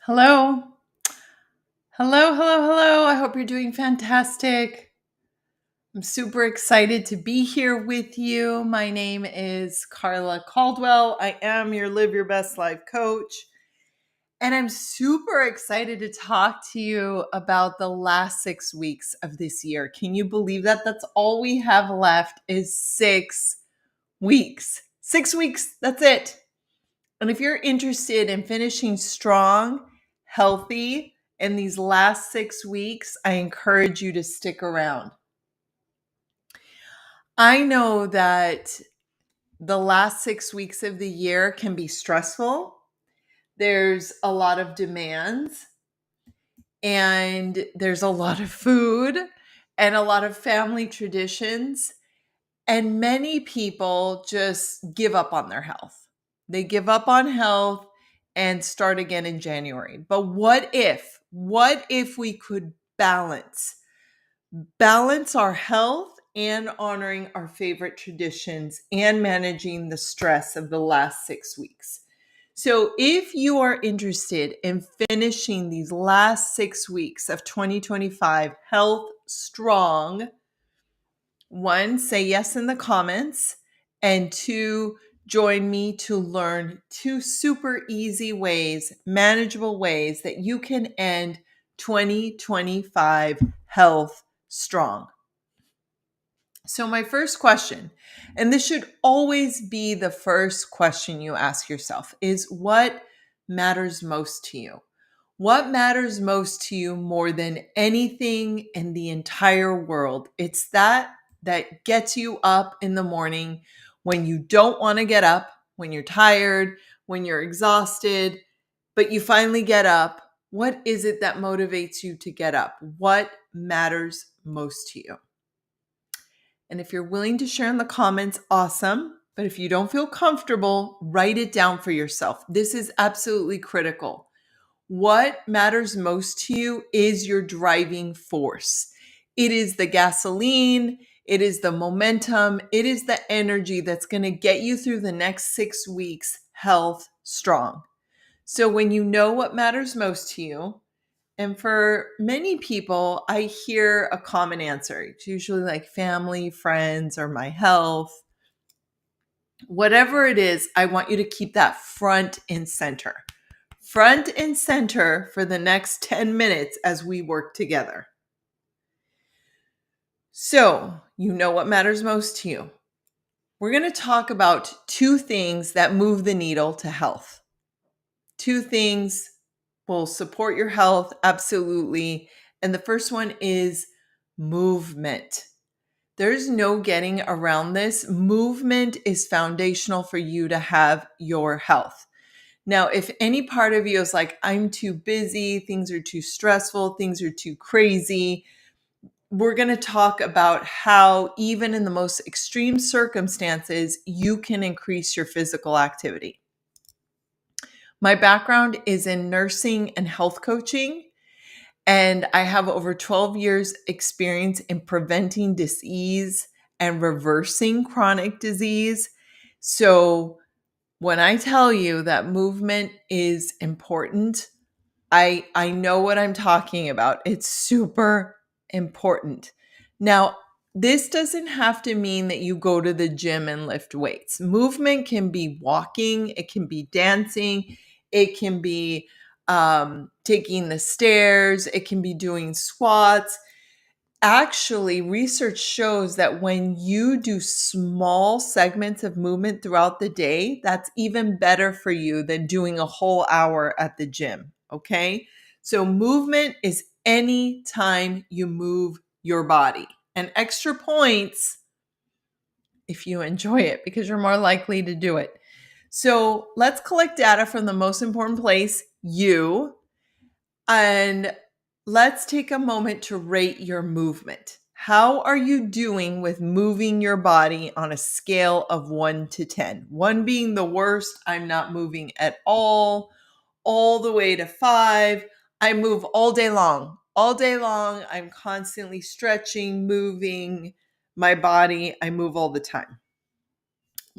Hello. Hello, hello, hello. I hope you're doing fantastic. I'm super excited to be here with you. My name is Carla Caldwell. I am your Live Your Best Life coach. And I'm super excited to talk to you about the last 6 weeks of this year. Can you believe that? That's all we have left is 6 weeks. 6 weeks, that's it. And if you're interested in finishing strong, healthy in these last 6 weeks, I encourage you to stick around. I know that the last 6 weeks of the year can be stressful. There's a lot of demands, and there's a lot of food and a lot of family traditions. And many people just give up on their health. They give up on health and start again in January. But what if we could balance our health and honoring our favorite traditions and managing the stress of the last 6 weeks? So if you are interested in finishing these last 6 weeks of 2025 health strong, one, say yes in the comments, and two, join me to learn 2 super easy ways, manageable ways that you can end 2025 health strong. So, my first question, and this should always be the first question you ask yourself, is what matters most to you? What matters most to you more than anything in the entire world? It's that gets you up in the morning when you don't want to get up, when you're tired, when you're exhausted, but you finally get up. What is it that motivates you to get up? What matters most to you? And if you're willing to share in the comments, awesome. But if you don't feel comfortable, write it down for yourself. This is absolutely critical. What matters most to you is your driving force. It is the gasoline, it is the momentum, it is the energy that's going to get you through the next 6 weeks health strong. So when you know what matters most to you, and for many people, I hear a common answer. It's usually like family, friends, or my health. Whatever it is, I want you to keep that front and center. Front and center for the next 10 minutes as we work together. So, you know what matters most to you. We're going to talk about 2 things that move the needle to health. 2 things will support your health, absolutely. And the first one is movement. There's no getting around this. Movement is foundational for you to have your health. Now, if any part of you is like, I'm too busy, things are too stressful, things are too crazy, we're going to talk about how, even in the most extreme circumstances, you can increase your physical activity. My background is in nursing and health coaching, and I have over 12 years experience in preventing disease and reversing chronic disease. So when I tell you that movement is important, I know what I'm talking about. It's super important. Now, this doesn't have to mean that you go to the gym and lift weights. Movement can be walking, it can be dancing, it can be taking the stairs, it can be doing squats. Actually, research shows that when you do small segments of movement throughout the day, that's even better for you than doing a whole hour at the gym. Okay. So, movement is any time you move your body, and extra points if you enjoy it because you're more likely to do it. So, let's collect data from the most important place, you. And let's take a moment to rate your movement. How are you doing with moving your body on a scale of 1 to 10? 1 being the worst, I'm not moving at all the way to 5. I move all day long. All day long, I'm constantly stretching, moving my body. I move all the time.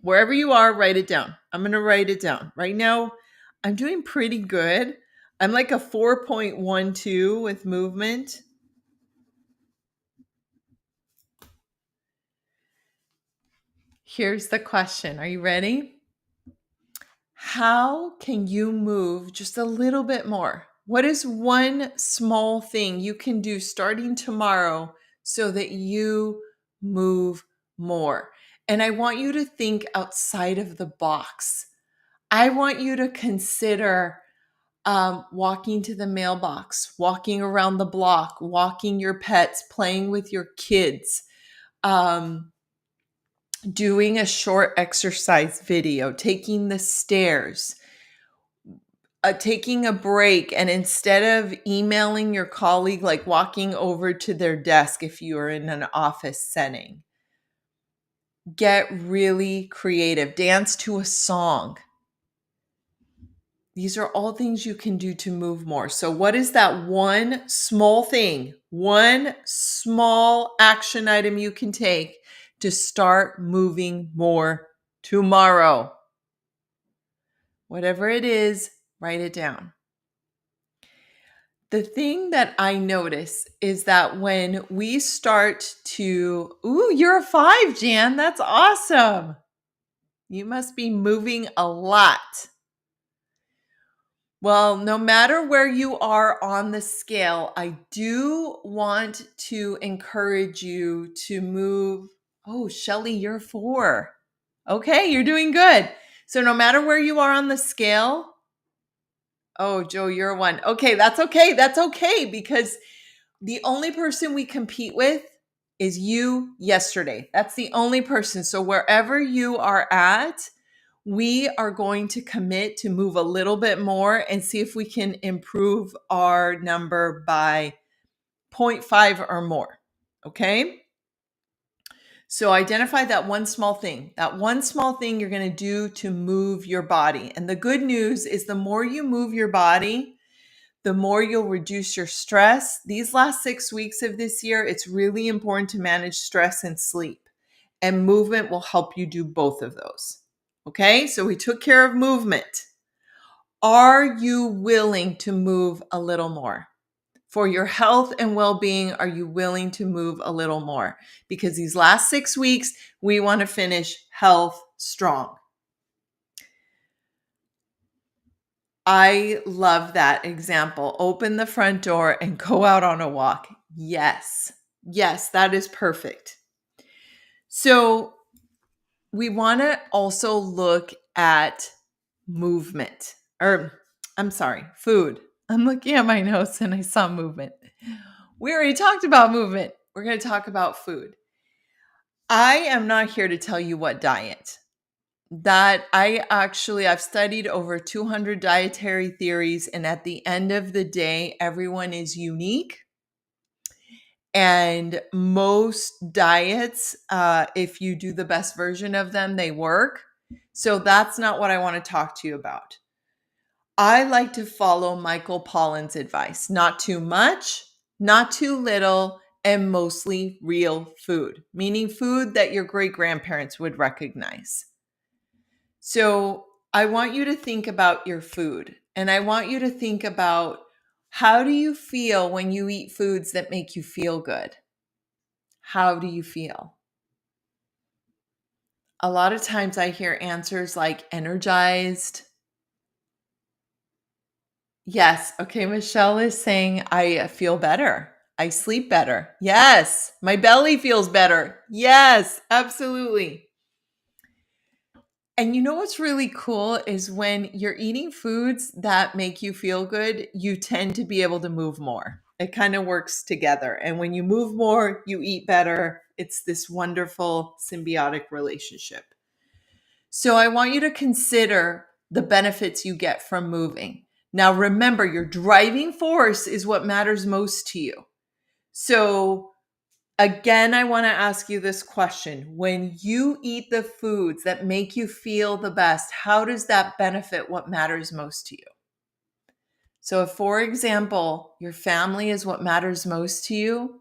Wherever you are, write it down. I'm going to write it down. Right now, I'm doing pretty good. I'm like a 4.12 with movement. Here's the question. Are you ready? How can you move just a little bit more? What is one small thing you can do starting tomorrow so that you move more? And I want you to think outside of the box. I want you to consider walking to the mailbox, walking around the block, walking your pets, playing with your kids, um, doing a short exercise video, taking the stairs, taking a break, and instead of emailing your colleague, like walking over to their desk if you are in an office setting. Get really creative. Dance to a song. These are all things you can do to move more. So, what is that one small thing, one small action item you can take to start moving more tomorrow? Whatever it is, write it down. The thing that I notice is that when we start to, ooh, you're a 5, Jan. That's awesome. You must be moving a lot. Well, no matter where you are on the scale, I do want to encourage you to move. Oh, Shelly, you're 4. Okay, you're doing good. So no matter where you are on the scale, oh, Joe, you're a 1. Okay, that's okay. That's okay because the only person we compete with is you yesterday. That's the only person. So wherever you are at, we are going to commit to move a little bit more and see if we can improve our number by 0.5 or more. Okay. So identify that one small thing you're going to do to move your body. And the good news is the more you move your body, the more you'll reduce your stress. These last 6 weeks of this year, it's really important to manage stress and sleep. And movement will help you do both of those. Okay, so we took care of movement. Are you willing to move a little more? For your health and well-being, are you willing to move a little more? Because these last 6 weeks, we want to finish health strong. I love that example. Open the front door and go out on a walk. Yes. Yes, that is perfect. So we want to also look at movement, or I'm sorry, food. I'm looking at my notes and I saw movement. We already talked about movement. We're going to talk about food. I am not here to tell you what diet. I've studied over 200 dietary theories, and at the end of the day, everyone is unique. And most diets, if you do the best version of them, they work. So that's not what I want to talk to you about. I like to follow Michael Pollan's advice: not too much, not too little, and mostly real food, meaning food that your great grandparents would recognize. So I want you to think about your food, and I want you to think about, how do you feel when you eat foods that make you feel good? How do you feel? A lot of times I hear answers like energized. Yes. Okay. Michelle is saying, I feel better. I sleep better. Yes. My belly feels better. Yes, absolutely. And you know what's really cool is when you're eating foods that make you feel good, you tend to be able to move more. It kind of works together. And when you move more, you eat better. It's this wonderful symbiotic relationship. So I want you to consider the benefits you get from moving. Now, remember, your driving force is what matters most to you. So again, I want to ask you this question. When you eat the foods that make you feel the best, how does that benefit what matters most to you? So if, for example, your family is what matters most to you,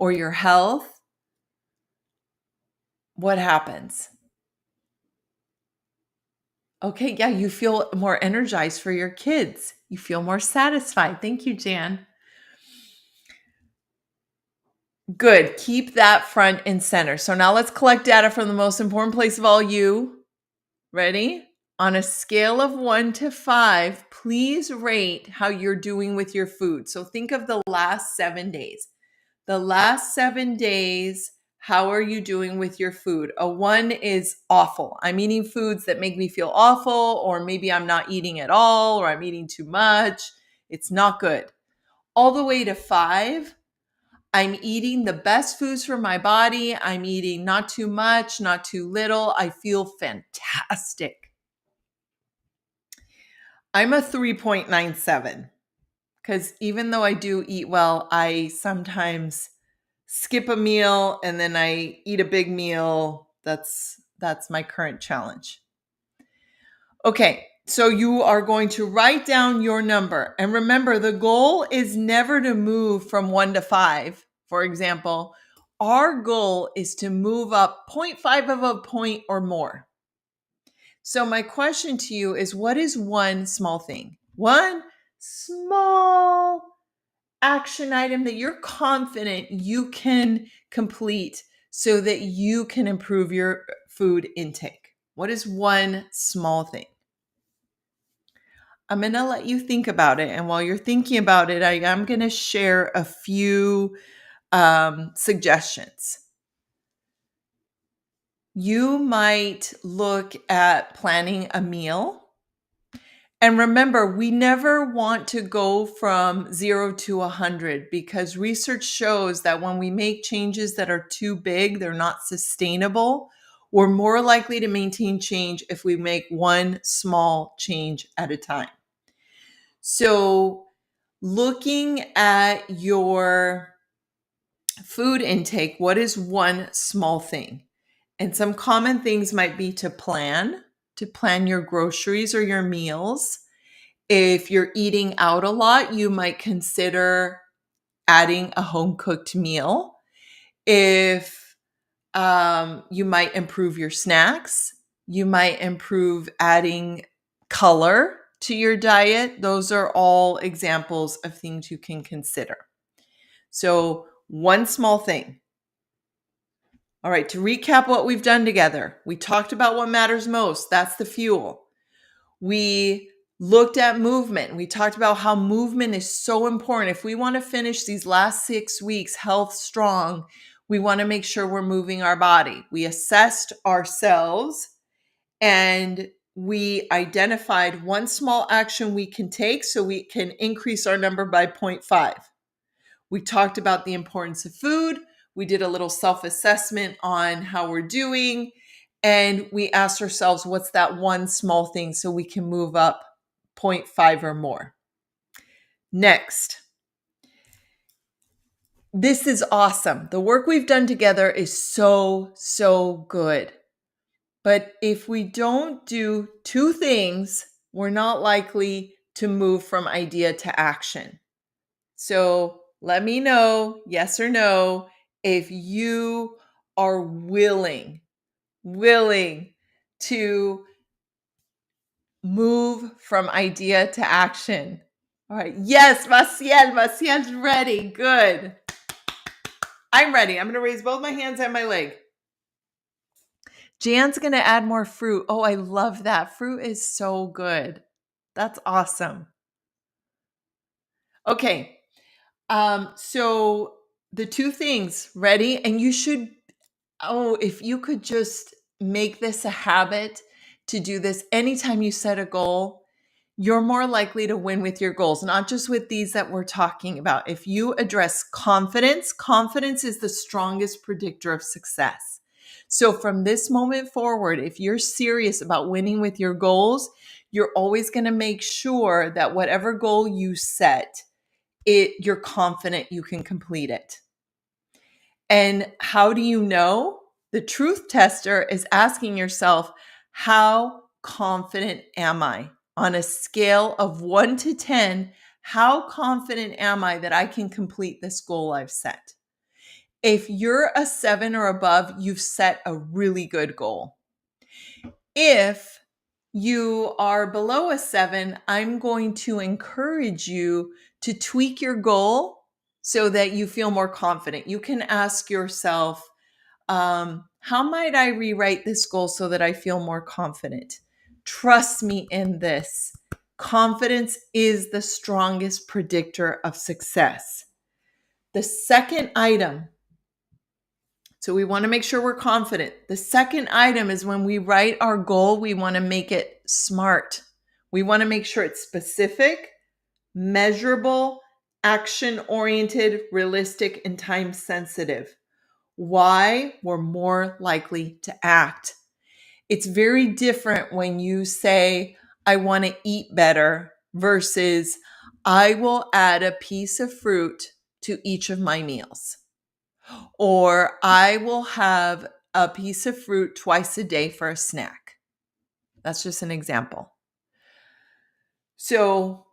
or your health, what happens? Okay, yeah, you feel more energized for your kids. You feel more satisfied. Thank you, Jan. Good. Keep that front and center. So now let's collect data from the most important place of all, you. Ready? On a scale of 1 to 5, please rate how you're doing with your food. So think of the last 7 days. The last 7 days, how are you doing with your food? A 1 is awful. I'm eating foods that make me feel awful, or maybe I'm not eating at all, or I'm eating too much. It's not good. All the way to 5, I'm eating the best foods for my body. I'm eating not too much, not too little. I feel fantastic. I'm a 3.97 because even though I do eat well, I sometimes skip a meal and then I eat a big meal. That's my current challenge. Okay, so you are going to write down your number. And remember, the goal is never to move from 1 to 5. For example, our goal is to move up zero point 0.5 of a point or more. So my question to you is, what is one small thing? One small action item that you're confident you can complete so that you can improve your food intake? What is one small thing? I'm going to let you think about it. And while you're thinking about it, I am going to share a few suggestions. You might look at planning a meal. And remember, we never want to go from 0 to 100 because research shows that when we make changes that are too big, they're not sustainable. We're more likely to maintain change if we make one small change at a time. So, looking at your food intake, what is one small thing? And some common things might be to plan your groceries or your meals. If you're eating out a lot, you might consider adding a home cooked meal. If you might improve your snacks, you might improve adding color to your diet. Those are all examples of things you can consider. So, one small thing. All right, to recap what we've done together, we talked about what matters most. That's the fuel. We looked at movement. We talked about how movement is so important. If we want to finish these last 6 weeks health strong, we want to make sure we're moving our body. We assessed ourselves and we identified one small action we can take so we can increase our number by 0.5. We talked about the importance of food. We did a little self-assessment on how we're doing. And we asked ourselves, what's that one small thing so we can move up 0.5 or more? Next, this is awesome. The work we've done together is so, so good. But if we don't do 2 things, we're not likely to move from idea to action. So let me know, yes or no, if you are willing to move from idea to action. All right. Yes, Maciel's ready. Good. I'm ready. I'm going to raise both my hands and my leg. Jan's going to add more fruit. Oh, I love that. Fruit is so good. That's awesome. Okay. So the 2 things, ready? And you should, if you could just make this a habit to do this anytime you set a goal, you're more likely to win with your goals, not just with these that we're talking about. If you address confidence, confidence is the strongest predictor of success. So from this moment forward, if you're serious about winning with your goals, you're always going to make sure that whatever goal you set, you're confident you can complete it. And how do you know? The truth tester is asking yourself, how confident am I? On a scale of 1 to 10, how confident am I that I can complete this goal I've set? If you're a 7 or above, you've set a really good goal. If you are below a 7, I'm going to encourage you to tweak your goal so that you feel more confident. You can ask yourself, how might I rewrite this goal so that I feel more confident? Trust me in this. Confidence is the strongest predictor of success. The second item, so we want to make sure we're confident. The second item is when we write our goal, we want to make it smart. We want to make sure it's specific, measurable, action-oriented, realistic, and time-sensitive. Why? We're more likely to act. It's very different when you say, I want to eat better versus I will add a piece of fruit to each of my meals. Or I will have a piece of fruit twice a day for a snack. That's just an example. So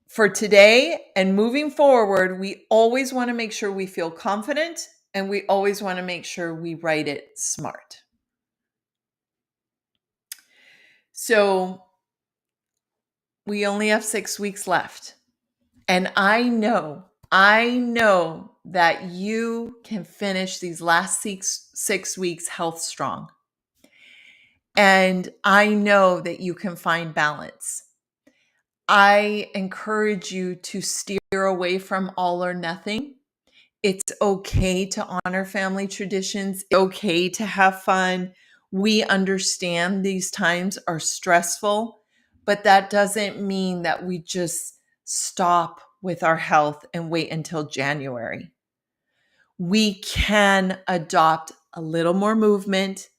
for today and moving forward, we always want to make sure we feel confident and we always want to make sure we write it smart. So we only have 6 weeks left. And I know that you can finish these last six weeks health strong. And I know that you can find balance. I encourage you to steer away from all or nothing. It's okay to honor family traditions. It's okay to have fun. We understand these times are stressful, but that doesn't mean that we just stop with our health and wait until January. We can adopt a little more movement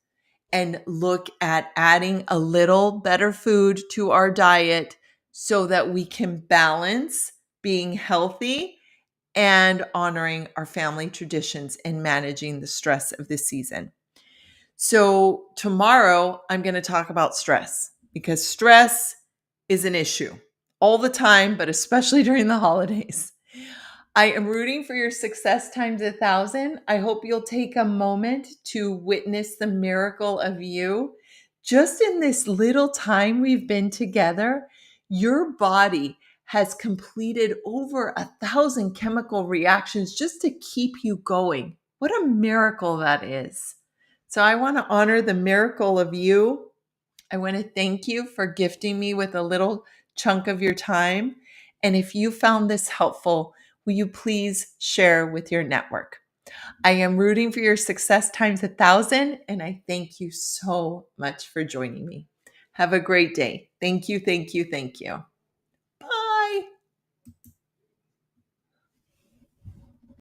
and look at adding a little better food to our diet so that we can balance being healthy and honoring our family traditions and managing the stress of the season. So tomorrow I'm going to talk about stress because stress is an issue all the time, but especially during the holidays. I am rooting for your success times 1,000. I hope you'll take a moment to witness the miracle of you. Just in this little time we've been together, your body has completed over 1,000 chemical reactions just to keep you going. What a miracle that is. So I want to honor the miracle of you. I want to thank you for gifting me with a little chunk of your time. And if you found this helpful, will you please share with your network? I am rooting for your success times 1,000, and I thank you so much for joining me. Have a great day. Thank you, thank you, thank you.